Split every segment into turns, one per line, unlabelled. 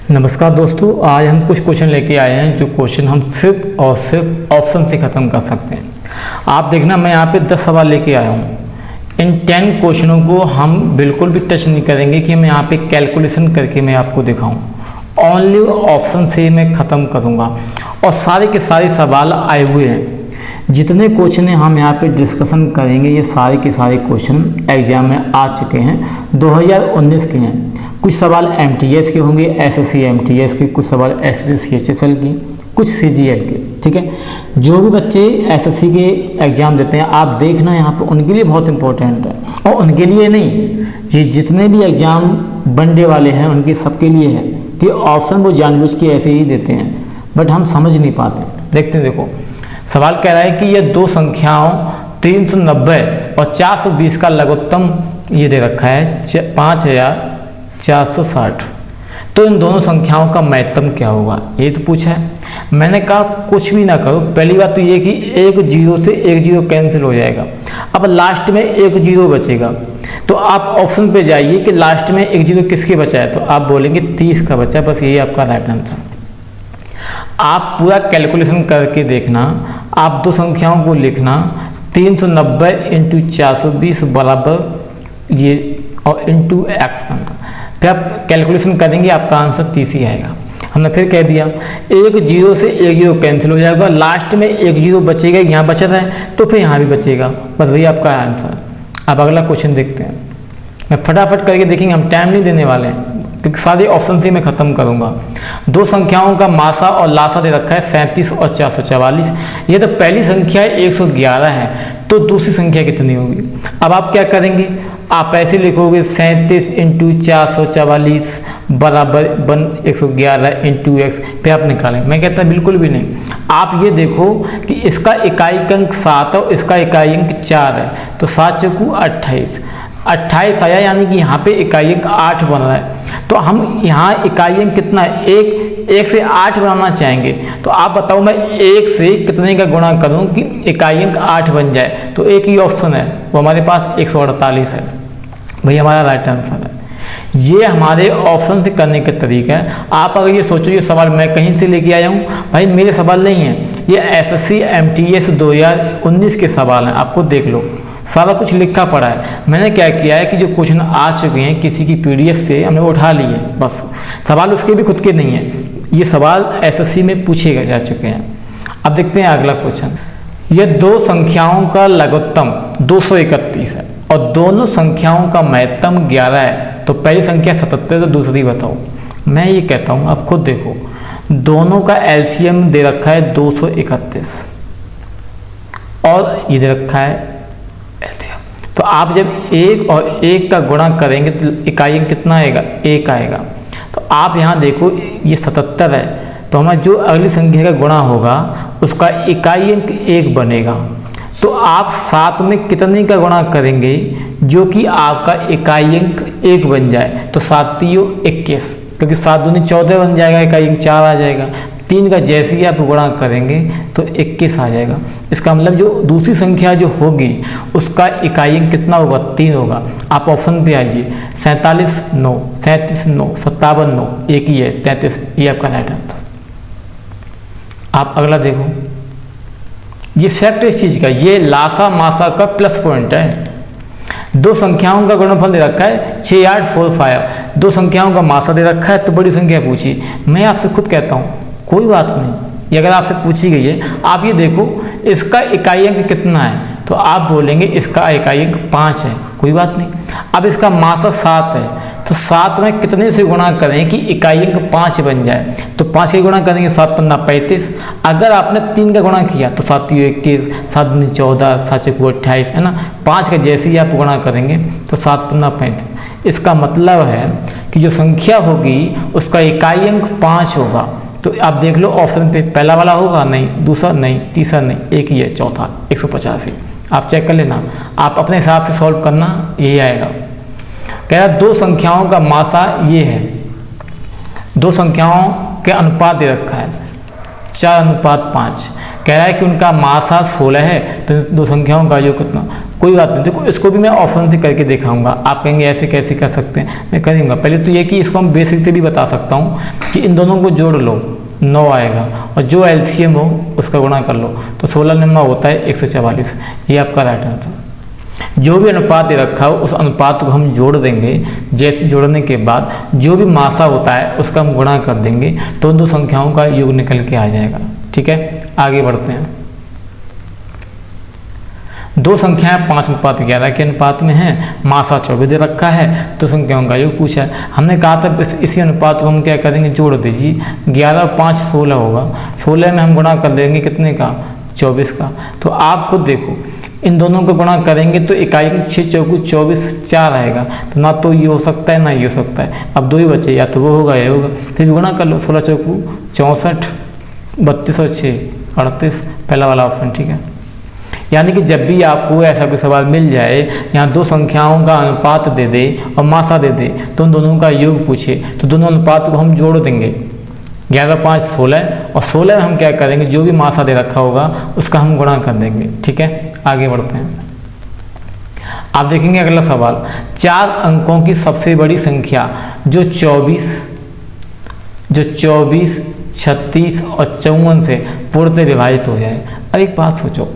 नमस्कार दोस्तों, आज हम कुछ क्वेश्चन लेके आए हैं जो क्वेश्चन हम सिर्फ और सिर्फ ऑप्शन से ख़त्म कर सकते हैं। आप देखना, मैं यहाँ पे 10 सवाल लेके आया हूँ। इन 10 क्वेश्चनों को हम बिल्कुल भी टच नहीं करेंगे कि मैं यहाँ पे कैलकुलेशन करके मैं आपको दिखाऊँ। ओनली ऑप्शन से मैं ख़त्म करूँगा और सारे के सारे सवाल आए हुए हैं। जितने क्वेश्चन हम यहाँ पे डिस्कशन करेंगे ये सारे के सारे क्वेश्चन एग्जाम में आ चुके हैं, 2019 के हैं। कुछ सवाल MTS के होंगे, SSC MTS के, कुछ सवाल SSC CHSL की, कुछ CGL के। ठीक है, जो भी बच्चे SSC के एग्ज़ाम देते हैं आप देखना यहाँ पे उनके लिए बहुत इंपॉर्टेंट है। और उनके लिए नहीं, ये जितने भी एग्ज़ाम बनने वाले हैं उनके सबके लिए है कि ऑप्शन वो जानबूझ के ऐसे ही देते हैं, बट हम समझ नहीं पाते। देखते हैं, देखो सवाल कह रहा है कि ये दो संख्याओं 390 और 420 का लघुत्तम ये दे रखा है 5460। तो इन दोनों संख्याओं का महत्तम क्या होगा, ये तो पूछा है। मैंने कहा कुछ भी ना करो। पहली बात तो ये कि एक जीरो से एक जीरो कैंसिल हो जाएगा, अब लास्ट में एक जीरो बचेगा। तो आप ऑप्शन पे जाइए कि लास्ट में एक जीरो किसके बचा है, तो आप बोलेंगे 30 का बचा है। बस यही आपका राइट आंसर। आप पूरा कैलकुलेशन करके देखना, आप दो संख्याओं को लिखना 390 इंटू 420 बराबर ये और इंटू एक्स करना, फिर आप कैलकुलेशन करेंगे आपका आंसर 30 ही आएगा। हमने फिर कह दिया एक जीरो से एक जीरो कैंसिल हो जाएगा, लास्ट में एक जीरो बचेगा, यहाँ बचा है तो फिर यहाँ भी बचेगा, बस वही आपका आंसर। अब अगला क्वेश्चन देखते हैं। मैं फटाफट करके देखेंगे, हम टाइम नहीं देने वाले हैं क्योंकि सारे ऑप्शन से मैं ख़त्म करूंगा। दो संख्याओं का मासा और लासा दे रखा है 37 और 444। ये तो पहली संख्या 111 है, तो दूसरी संख्या कितनी होगी। अब आप क्या करेंगे, आप ऐसे लिखोगे 37 इंटू 444 बराबर 111 इंटू एक्स, फिर आप निकालें। मैं कहता बिल्कुल भी नहीं। आप ये देखो कि इसका इकाई अंक 7 और इसका इकाई अंक 4 है, तो 7 चौकू 28 आया, यानी कि यहाँ पे इकाई अंक 8 बन रहा है। तो हम यहाँ इकाई अंक कितना है, एक से 8 बनाना चाहेंगे। तो आप बताओ मैं एक से कितने का गुणा करूँ कि इकाई अंक 8 बन जाए, तो एक ही ऑप्शन है, वो हमारे पास 148 है। वही हमारा राइट आंसर है। ये हमारे ऑप्शन से करने का तरीका है। आप अगर ये सोचो ये सवाल मैं कहीं से लेके आया हूँ, भाई मेरे सवाल नहीं है, ये SSC MTS 2019 के सवाल हैं। आपको देख लो, सारा कुछ लिखा पड़ा है। मैंने क्या किया है कि जो क्वेश्चन आ चुके हैं किसी की PDF से हमने उठा लिए, बस सवाल उसके भी खुद के नहीं है, ये सवाल SSC में पूछे जा चुके हैं। अब देखते हैं अगला क्वेश्चन। ये दो संख्याओं का लघुत्तम 231 है और दोनों संख्याओं का महत्तम 11 है, तो पहली संख्या 77 तो दूसरी बताओ। मैं ये कहता हूँ, आप खुद देखो, दोनों का LCM दे रखा है 231 और ये दे रखा है LCM। तो आप जब एक और एक का गुणा करेंगे तो इकाई अंक कितना आएगा, 1 आएगा। तो आप यहाँ देखो ये 77 है, तो हमारा जो अगली संख्या का गुणा होगा उसका इकाई अंक 1 बनेगा। तो आप 7 में कितने का गुणा करेंगे जो कि आपका इकाई अंक 1 बन जाए, तो 7 3 21, क्योंकि 7 दूनी 14 बन जाएगा, इकाई अंक 4 आ जाएगा। 3 का जैसे ही आप गुणा करेंगे तो 21 आ जाएगा। इसका मतलब जो दूसरी संख्या जो होगी उसका इकाई अंक कितना होगा, 3 होगा। आप ऑप्शन पे आइए, 47 9, 37 9, 57 9, एक ही है 33, ये आपका राइट आंसर। आप अगला देखो, ये फैक्ट इस चीज़ का, ये लासा मासा का प्लस पॉइंट है। दो संख्याओं का गुणनफल दे रखा है 6845, दो संख्याओं का मासा दे रखा है, तो बड़ी संख्या पूछी। मैं आपसे खुद कहता हूँ कोई बात नहीं, ये अगर आपसे पूछी गई है, आप ये देखो इसका इकाई अंक कितना है, तो आप बोलेंगे इसका इकाई अंक 5 है, कोई बात नहीं। अब इसका मासा 7 है, तो 7 में कितने से गुणा करें कि इकाई अंक 5 बन जाए, तो 5 के गुणा करेंगे 7 पंना 35। अगर आपने 3 का गुणा किया तो 7 3 21, 7 दूनी 14, 7 चौकू 28, है ना। 5 का जैसे ही आप गुणा करेंगे तो 7 पंना 35। इसका मतलब है कि जो संख्या होगी उसका इकाई अंक 5 होगा। तो आप देख लो ऑप्शन पे पहला वाला होगा, नहीं, दूसरा नहीं, तीसरा नहीं, एक ही है, चौथा 185। आप चेक कर लेना, आप अपने हिसाब से सॉल्व करना, यही आएगा। कह रहा दो संख्याओं का मासा ये है, दो संख्याओं के अनुपात दे रखा है 4:5। कह रहा है कि उनका मासा 16 है, तो दो संख्याओं का योग कितना कोई बात नहीं, देखो इसको भी मैं ऑप्शन से करके दिखाऊंगा। आप कहेंगे ऐसे कैसे कर सकते हैं, मैं करूँगा। पहले तो ये कि इसको हम बेसिक से भी बता सकता हूँ कि इन दोनों को जोड़ लो 9 आएगा, और जो एलसीएम हो उसका गुणा कर लो, तो 16 9 होता है 144। ये आपका राइट आंसर। जो भी अनुपात दे रखा हो उस अनुपात को हम जोड़ देंगे, जैसे जोड़ने के बाद जो भी मासा होता है उसका हम गुणा कर देंगे, तो उन दो संख्याओं का योग निकल के आ जाएगा। ठीक है, आगे बढ़ते हैं। दो संख्याएं 5:11 के अनुपात में हैं, मासा 24 दे रखा है, तो संख्याओं का योग पूछा है। हमने कहा था इसी अनुपात को हम क्या करेंगे, जोड़ दीजिए। 11 और 5 16 होगा, 16 में हम गुणा कर देंगे कितने का, 24 का। तो आप खुद देखो, इन दोनों को गुणा करेंगे तो इकाई में 6 चौकू 24 4 आएगा, तो ना तो ये हो सकता है ना ये हो सकता है। अब दो ही बचे, या तो वो होगा या होगा, फिर भी गुणा कर लो। 16 चौकू 64, 32 और 6 38, पहला वाला ऑप्शन। ठीक है, यानी कि जब भी आपको ऐसा कोई सवाल मिल जाए, यहाँ दो संख्याओं का अनुपात दे दे और मासा दे दे, तो उन दोनों का योग पूछे, तो दोनों अनुपात को हम जोड़ देंगे। 11 5 16, और 16 में हम क्या करेंगे, जो भी मासा दे रखा होगा उसका हम गुणा कर देंगे। ठीक है, आगे बढ़ते हैं। आप देखेंगे अगला सवाल, 4 अंकों की सबसे बड़ी संख्या जो 24, 36 और 54 से पूर्णतः विभाजित हो जाए। अब एक बात सोचो,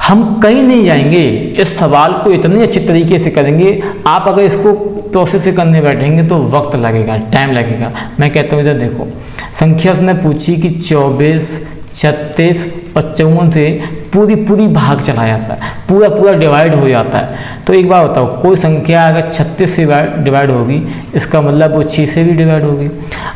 हम कहीं नहीं जाएंगे, इस सवाल को इतने अच्छे तरीके से करेंगे। आप अगर इसको प्रोसेस से करने बैठेंगे तो वक्त लगेगा, टाइम लगेगा। मैं कहता हूँ इधर देखो, संख्या उसने पूछी कि 24, 36 और 54 से पूरी भाग चला जाता है, पूरा डिवाइड हो जाता है। तो एक बात बताओ, कोई संख्या अगर 36 से डिवाइड होगी, इसका मतलब वो 6 से भी डिवाइड होगी।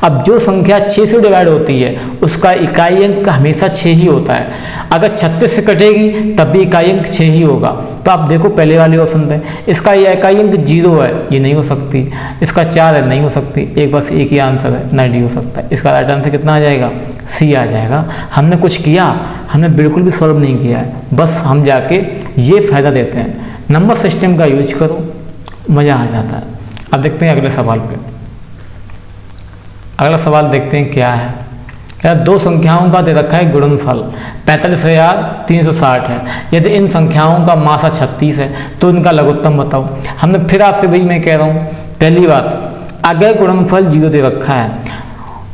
अब जो संख्या 6 से डिवाइड होती है उसका इकाई अंक हमेशा 6 ही होता है। अगर 36 से कटेगी तब भी इकाई अंक 6 ही होगा। तो आप देखो पहले वाले ऑप्शन पे, इसका ये इकाई अंक 0 है, ये नहीं हो सकती। इसका 4 है, नहीं हो सकती। एक बस एक ही आंसर है, ना डी हो सकता है। इसका राइट आंसर कितना आ जाएगा, सी आ जाएगा। हमने कुछ किया, हमने बिल्कुल भी सॉल्व नहीं किया है, बस हम जाके ये फायदा देते हैं। नंबर सिस्टम का यूज करो, मज़ा आ जाता है। अब देखते हैं अगले सवाल पे। अगला सवाल देखते हैं क्या है। क्या दो संख्याओं का दे रखा है गुणनफल 45,360 है। यदि इन संख्याओं का मासा 36 है तो इनका लघुत्तम बताओ। हमने फिर आपसे वही मैं कह रहा हूँ, पहली बात, अगर गुणनफल 0 दे रखा है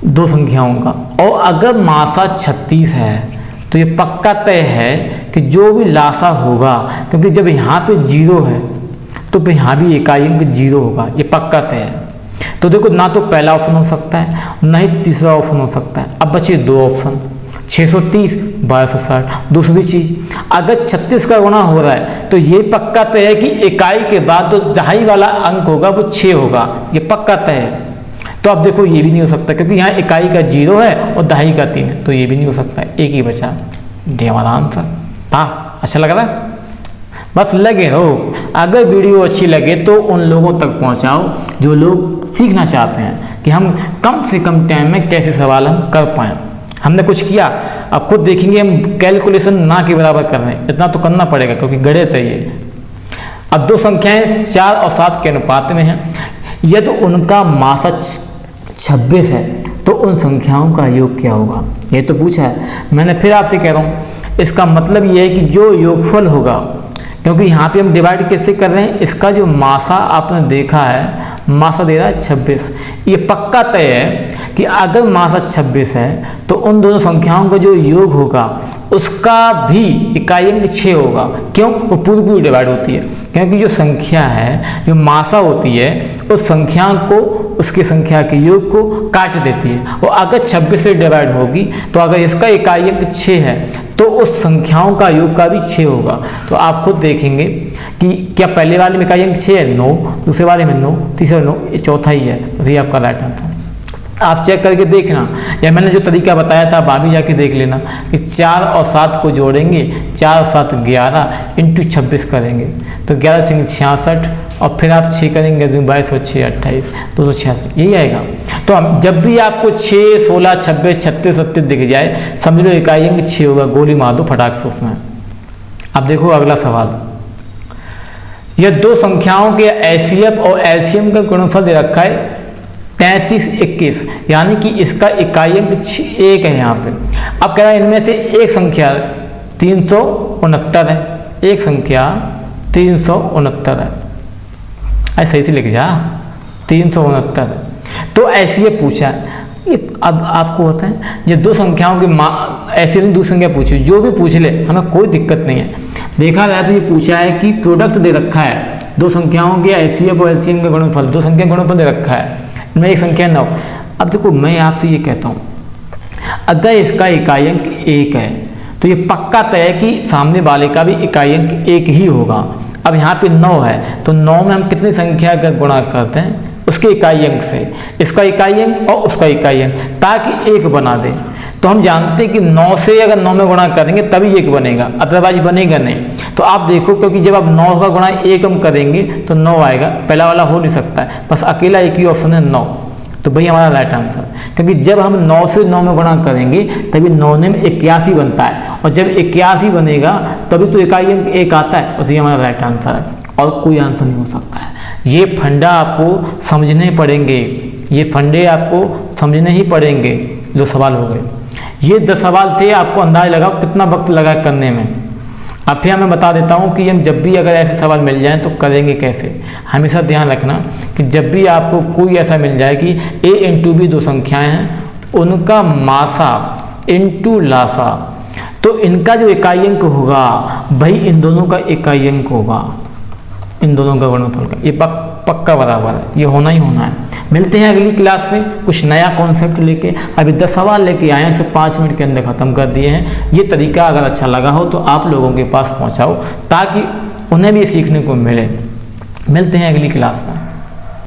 दो संख्याओं का, और अगर मासा 36 है, तो ये पक्का तय है कि जो भी लासा होगा, क्योंकि जब यहाँ पे 0 है तो फिर यहाँ भी इकाई अंक 0 होगा, ये पक्का तय है। तो देखो, ना तो पहला ऑप्शन हो सकता है, ना ही तीसरा ऑप्शन हो सकता है। अब बचे दो ऑप्शन, 630 1260। दूसरी चीज, अगर 36 का गुणा हो रहा है तो ये पक्का तय है कि इकाई के बाद जो दहाई वाला अंक होगा वो 6 होगा, ये पक्का तय है। तो अब देखो, ये भी नहीं हो सकता क्योंकि यहाँ इकाई का 0 है और दहाई का 3 है, तो ये भी नहीं हो सकता है। एक ही बचा, डी हमारा आंसर। हाँ, अच्छा लग रहा है? बस लगे रहो। अगर वीडियो अच्छी लगे तो उन लोगों तक पहुँचाओ जो लोग सीखना चाहते हैं कि हम कम से कम टाइम में कैसे सवाल हम कर पाएँ। हमने कुछ किया, अब खुद देखेंगे हम कैलकुलेशन ना के बराबर कर रहे हैं, इतना तो करना पड़ेगा क्योंकि गणित है ये। अब दो संख्याएं 4 और 7 के अनुपात में हैं, यदि उनका मासा 26 है तो उन संख्याओं का योग क्या होगा, ये तो पूछा है। मैंने फिर आपसे कह रहा हूँ, इसका मतलब ये है कि जो योगफल होगा, क्योंकि यहाँ पे हम डिवाइड कैसे कर रहे हैं, इसका जो मासा आपने देखा है, मासा दे रहा है 26, ये पक्का तय है कि अगर मासा 26 है तो उन दोनों संख्याओं का जो योग होगा उसका भी इकाई अंक 6 होगा। क्यों? वो पूरी डिवाइड होती है, क्योंकि जो संख्या है, जो मासा होती है, उस संख्या को, उसकी संख्या के योग को काट देती है। और अगर 26 से डिवाइड होगी तो अगर इसका इकाई अंक 6 है तो उस संख्याओं का योग का भी 6 होगा। तो आप खुद देखेंगे कि क्या पहले वाले में इकाई अंक 6 है, 9, दूसरे वाले में 9, तीसरे 9, ये चौथा ही है। तो ये आपका राइट आंसर। आप चेक करके देखना, या मैंने जो तरीका बताया था आप अभी जाके देख लेना कि 4 और 7 को जोड़ेंगे, 4 और 7 11 इंटू 26 करेंगे तो 11 6 66, और फिर आप 6 करेंगे 22 और 6 28, 286, यही आएगा। तो हम जब भी आपको 6 16 26 36 37 दिख जाए, समझ लो इकाई अंक 6 होगा, गोली मार दो फटाक से उसमें। अब देखो अगला सवाल, यह दो संख्याओं के एचसीएफ और एलसीएम का गुणनफल दे रखा है 33 21, यानी कि इसका इकाई अंक 1 है यहाँ पे। अब कह रहा है इनमें से एक संख्या 369 है, एक संख्या 369 है। ऐसे सही से लिख जा, 369। तो ऐसे ये पूछा। अब आपको होता है ये दो संख्याओं की ऐसे नहीं, दो संख्या पूछी, जो भी पूछ ले हमें कोई दिक्कत नहीं है। देखा जाए तो ये पूछा है कि प्रोडक्ट दे रखा है दो संख्याओं के एचसीएफ और एलसीएम का गुणनफल, दो संख्या गुणनफल दे रखा है, इनमें एक संख्या 9। अब देखो मैं आपसे ये कहता हूँ, अगर इसका इकाई अंक 1 है तो ये पक्का तय है कि सामने वाले का भी इकाई अंक 1 ही होगा। अब यहाँ पे 9 है तो 9 में हम कितनी संख्या का गुणा करते हैं, उसके इकाई अंक से, इसका इकाई अंक और उसका इकाई अंक, ताकि 1 बना दे। तो हम जानते हैं कि 9 से अगर 9 में गुणा करेंगे तभी 1 बनेगा, अदरवाइज बनेगा नहीं। तो आप देखो, क्योंकि जब आप 9 का गुणा 1 हम करेंगे तो 9 आएगा, पहला वाला हो नहीं सकता है, बस अकेला एक ही ऑप्शन है 9। तो भाई हमारा राइट आंसर, क्योंकि जब हम 9 से 9 में गुणा करेंगे तभी 9 में 81 बनता है, और जब 81 बनेगा तभी तो इकाई अंक 1 आता है, और ये हमारा राइट आंसर है, और कोई आंसर नहीं हो सकता है। ये फंडा आपको समझने पड़ेंगे, ये फंडे आपको समझने ही पड़ेंगे। जो सवाल हो गए, ये 10 सवाल थे, आपको अंदाज लगाओ कितना वक्त लगा करने में। अब फिर मैं बता देता हूँ कि हम जब भी अगर ऐसे सवाल मिल जाएं तो करेंगे कैसे। हमेशा ध्यान रखना कि जब भी आपको कोई ऐसा मिल जाए कि a इंटू बी दो संख्याएं हैं, उनका मासा इंटू लासा, तो इनका जो इकाई अंक होगा भाई इन दोनों का इकाई अंक होगा, इन दोनों का गुणनफल का, ये पक्का बराबर है, ये होना ही होना है। मिलते हैं अगली क्लास में कुछ नया कॉन्सेप्ट लेके। अभी 10 सवाल लेके आए हैं, सिर्फ 5 मिनट के अंदर ख़त्म कर दिए हैं। ये तरीका अगर अच्छा लगा हो तो आप लोगों के पास पहुंचाओ, ताकि उन्हें भी सीखने को मिले। मिलते हैं अगली क्लास में।